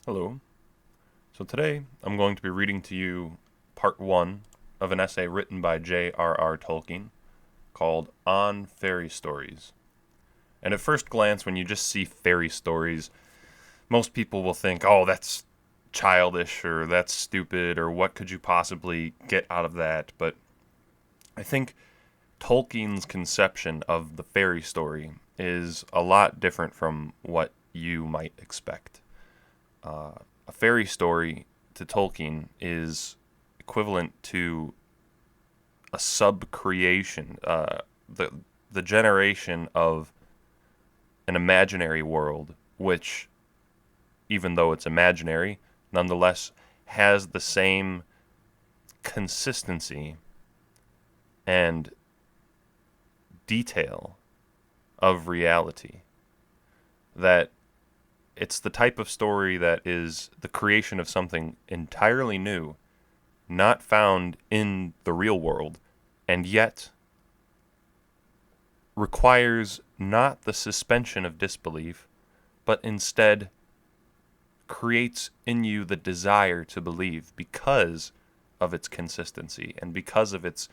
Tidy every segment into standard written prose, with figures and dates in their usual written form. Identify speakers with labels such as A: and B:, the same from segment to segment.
A: Hello. So today I'm going to be reading to you part one of an essay written by J.R.R. Tolkien called On Fairy Stories. And at first glance, when you just see fairy stories, most people will think, oh, that's childish or that's stupid or what could you possibly get out of that? But I think Tolkien's conception of the fairy story is a lot different from what you might expect. A fairy story to Tolkien is equivalent to a sub-creation, the generation of an imaginary world, which, even though it's imaginary, nonetheless has the same consistency and detail of reality. That it's the type of story that is the creation of something entirely new, not found in the real world, and yet requires not the suspension of disbelief, but instead creates in you the desire to believe because of its consistency and because of its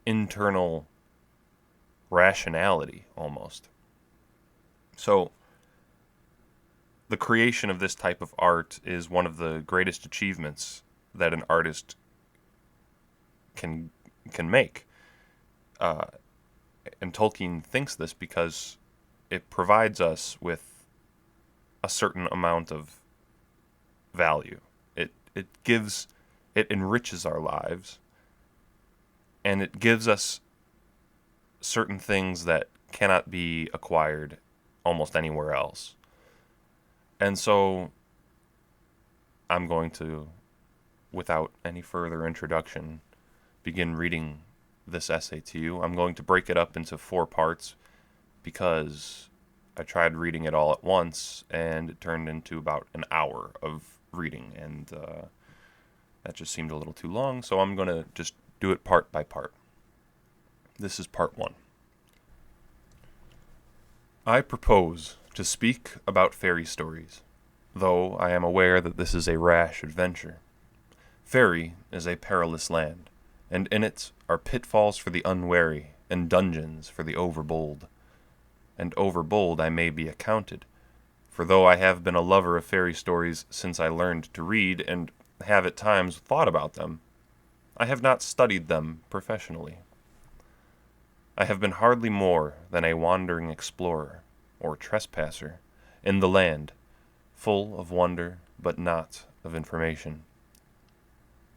A: internal rationality, almost. So, the creation of this type of art is one of the greatest achievements that an artist can make. And Tolkien thinks this because it provides us with a certain amount of value. It enriches our lives, and it gives us certain things that cannot be acquired almost anywhere else. And so I'm going to, without any further introduction, begin reading this essay to you. I'm going to break it up into 4 parts because I tried reading it all at once and it turned into about an hour of reading, and that just seemed a little too long, so I'm going to just do it part by part. This is part 1. I propose to speak about fairy stories, though I am aware that this is a rash adventure. Fairy is a perilous land, and in it are pitfalls for the unwary and dungeons for the overbold. And overbold I may be accounted, for though I have been a lover of fairy stories since I learned to read and have at times thought about them, I have not studied them professionally. I have been hardly more than a wandering explorer, or trespasser, in the land, full of wonder, but not of information.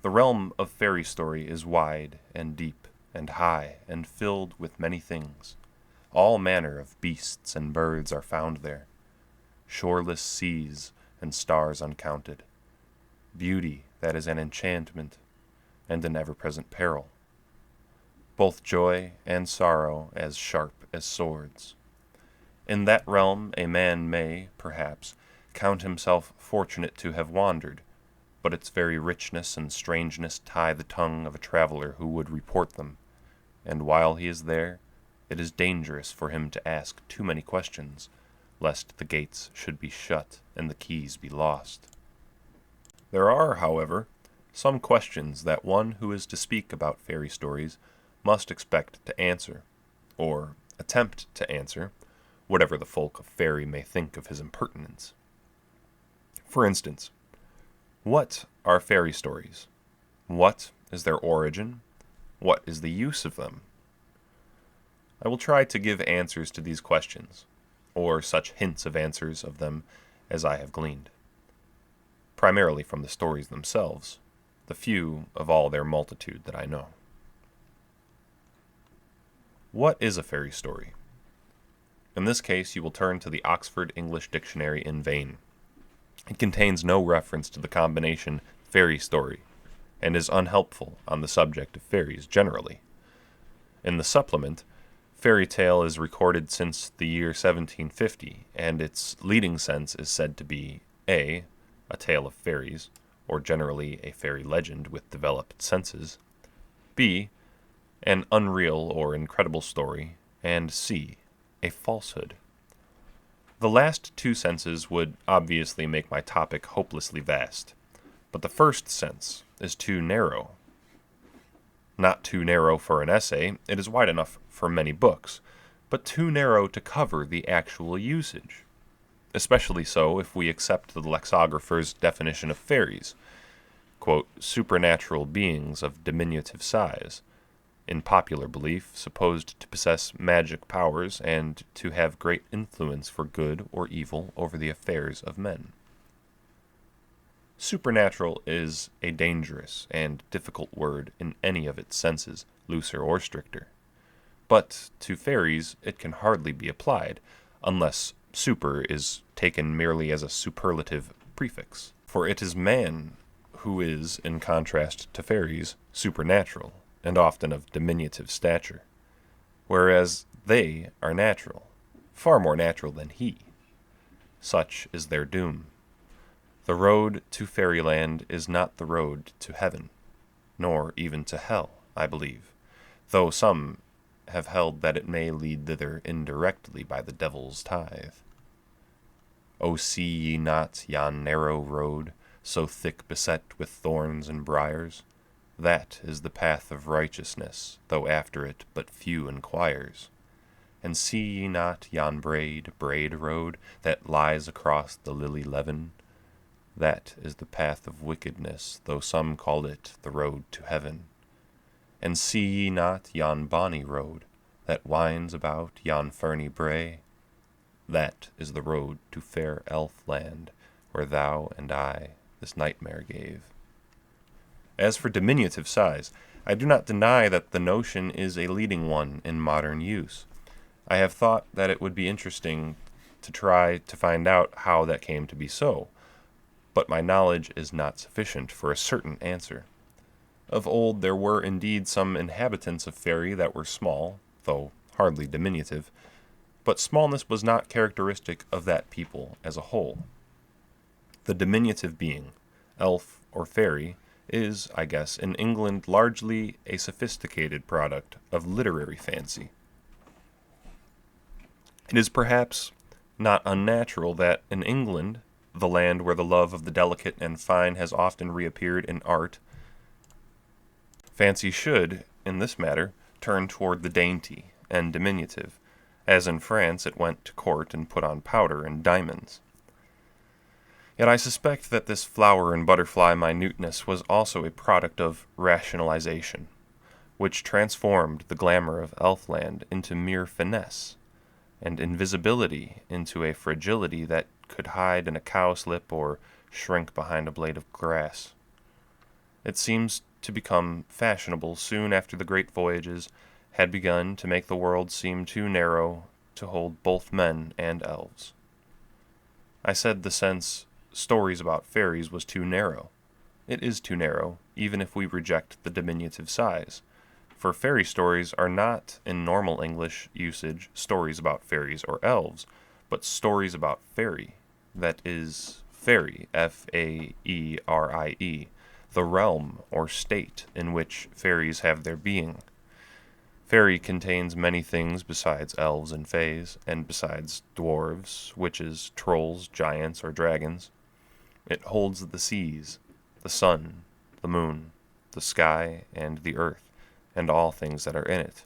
A: The realm of fairy story is wide and deep and high and filled with many things. All manner of beasts and birds are found there, shoreless seas and stars uncounted, beauty that is an enchantment and an ever-present peril, both joy and sorrow as sharp as swords. In that realm a man may, perhaps, count himself fortunate to have wandered, but its very richness and strangeness tie the tongue of a traveler who would report them, and while he is there, it is dangerous for him to ask too many questions, lest the gates should be shut and the keys be lost. There are, however, some questions that one who is to speak about fairy stories must expect to answer, or attempt to answer, whatever the folk of fairy may think of his impertinence. For instance, what are fairy stories? What is their origin? What is the use of them? I will try to give answers to these questions, or such hints of answers of them as I have gleaned, primarily from the stories themselves, the few of all their multitude that I know. What is a fairy story? In this case, you will turn to the Oxford English Dictionary in vain. It contains no reference to the combination fairy story, and is unhelpful on the subject of fairies generally. In the supplement, fairy tale is recorded since the year 1750, and its leading sense is said to be a tale of fairies, or generally a fairy legend with developed senses, b, an unreal or incredible story, and c, a falsehood. The last two senses would obviously make my topic hopelessly vast, but the first sense is too narrow. Not too narrow for an essay, it is wide enough for many books, but too narrow to cover the actual usage. Especially so if we accept the lexicographer's definition of fairies, quote, supernatural beings of diminutive size, in popular belief supposed to possess magic powers and to have great influence for good or evil over the affairs of men. Supernatural is a dangerous and difficult word in any of its senses, looser or stricter. But to fairies it can hardly be applied, unless super is taken merely as a superlative prefix. For it is man who is, in contrast to fairies, supernatural, and often of diminutive stature, whereas they are natural, far more natural than he. Such is their doom. The road to fairyland is not the road to heaven, nor even to hell, I believe, though some have held that it may lead thither indirectly by the devil's tithe. O see ye not yon narrow road, so thick beset with thorns and briars? That is the path of righteousness, though after it but few inquires. And see ye not yon braid road, that lies across the lily leven? That is the path of wickedness, though some call it the road to heaven. And see ye not yon bonny road, that winds about yon ferny brae? That is the road to fair elf land, where thou and I this nightmare gave. As for diminutive size, I do not deny that the notion is a leading one in modern use. I have thought that it would be interesting to try to find out how that came to be so, but my knowledge is not sufficient for a certain answer. Of old there were indeed some inhabitants of fairy that were small, though hardly diminutive, but smallness was not characteristic of that people as a whole. The diminutive being, elf or fairy, is, I guess, in England largely a sophisticated product of literary fancy. It is perhaps not unnatural that in England, the land where the love of the delicate and fine has often reappeared in art, fancy should, in this matter, turn toward the dainty and diminutive, as in France it went to court and put on powder and diamonds. Yet I suspect that this flower and butterfly minuteness was also a product of rationalization, which transformed the glamour of elfland into mere finesse, and invisibility into a fragility that could hide in a cowslip or shrink behind a blade of grass. It seems to become fashionable soon after the great voyages had begun to make the world seem too narrow to hold both men and elves. I said the sense stories about fairies was too narrow. It is too narrow, even if we reject the diminutive size, for fairy stories are not, in normal English usage, stories about fairies or elves, but stories about fairy, that is, fairy, F-A-E-R-I-E, the realm or state in which fairies have their being. Fairy contains many things besides elves and fays, and besides dwarves, witches, trolls, giants, or dragons. It holds the seas, the sun, the moon, the sky, and the earth, and all things that are in it,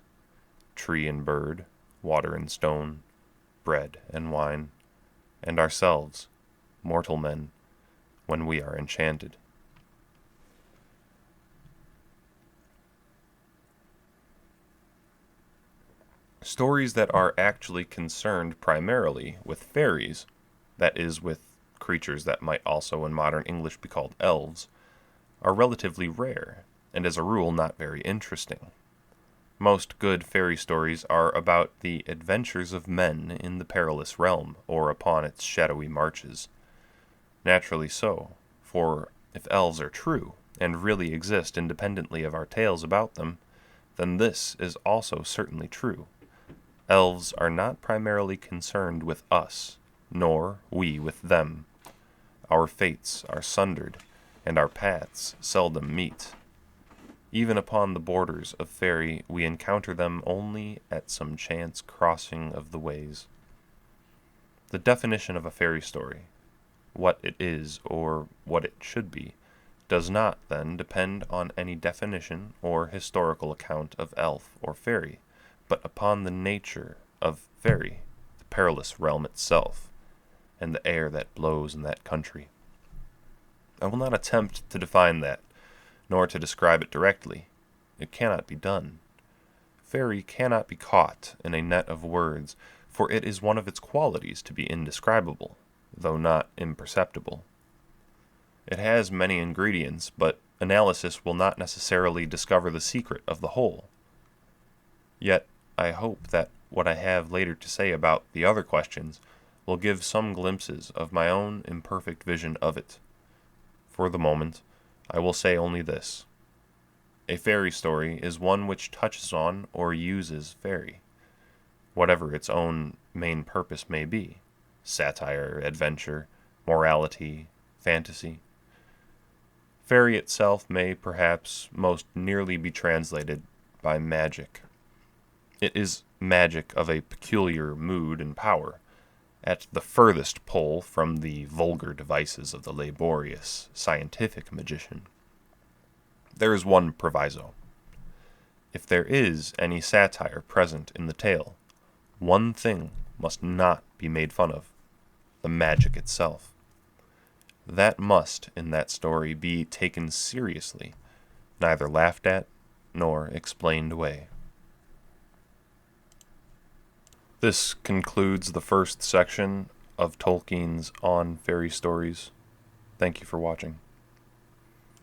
A: tree and bird, water and stone, bread and wine, and ourselves, mortal men, when we are enchanted. Stories that are actually concerned primarily with fairies, that is, with creatures that might also in modern English be called elves, are relatively rare, and as a rule not very interesting. Most good fairy stories are about the adventures of men in the perilous realm, or upon its shadowy marches. Naturally so, for if elves are true, and really exist independently of our tales about them, then this is also certainly true. Elves are not primarily concerned with us, nor we with them. Our fates are sundered, and our paths seldom meet. Even upon the borders of fairy we encounter them only at some chance crossing of the ways. The definition of a fairy story, what it is or what it should be, does not, then, depend on any definition or historical account of elf or fairy, but upon the nature of fairy, the perilous realm itself, and the air that blows in that country. I will not attempt to define that, nor to describe it directly. It cannot be done. Fairy cannot be caught in a net of words, for it is one of its qualities to be indescribable, though not imperceptible. It has many ingredients, but analysis will not necessarily discover the secret of the whole. Yet I hope that what I have later to say about the other questions will give some glimpses of my own imperfect vision of it. For the moment, I will say only this. A fairy story is one which touches on or uses fairy, whatever its own main purpose may be: satire, adventure, morality, fantasy. Fairy itself may perhaps most nearly be translated by magic. It is magic of a peculiar mood and power, at the furthest pole from the vulgar devices of the laborious, scientific magician. There is one proviso. If there is any satire present in the tale, one thing must not be made fun of: the magic itself. That must, in that story, be taken seriously, neither laughed at nor explained away. This concludes the first section of Tolkien's On Fairy Stories. Thank you for watching.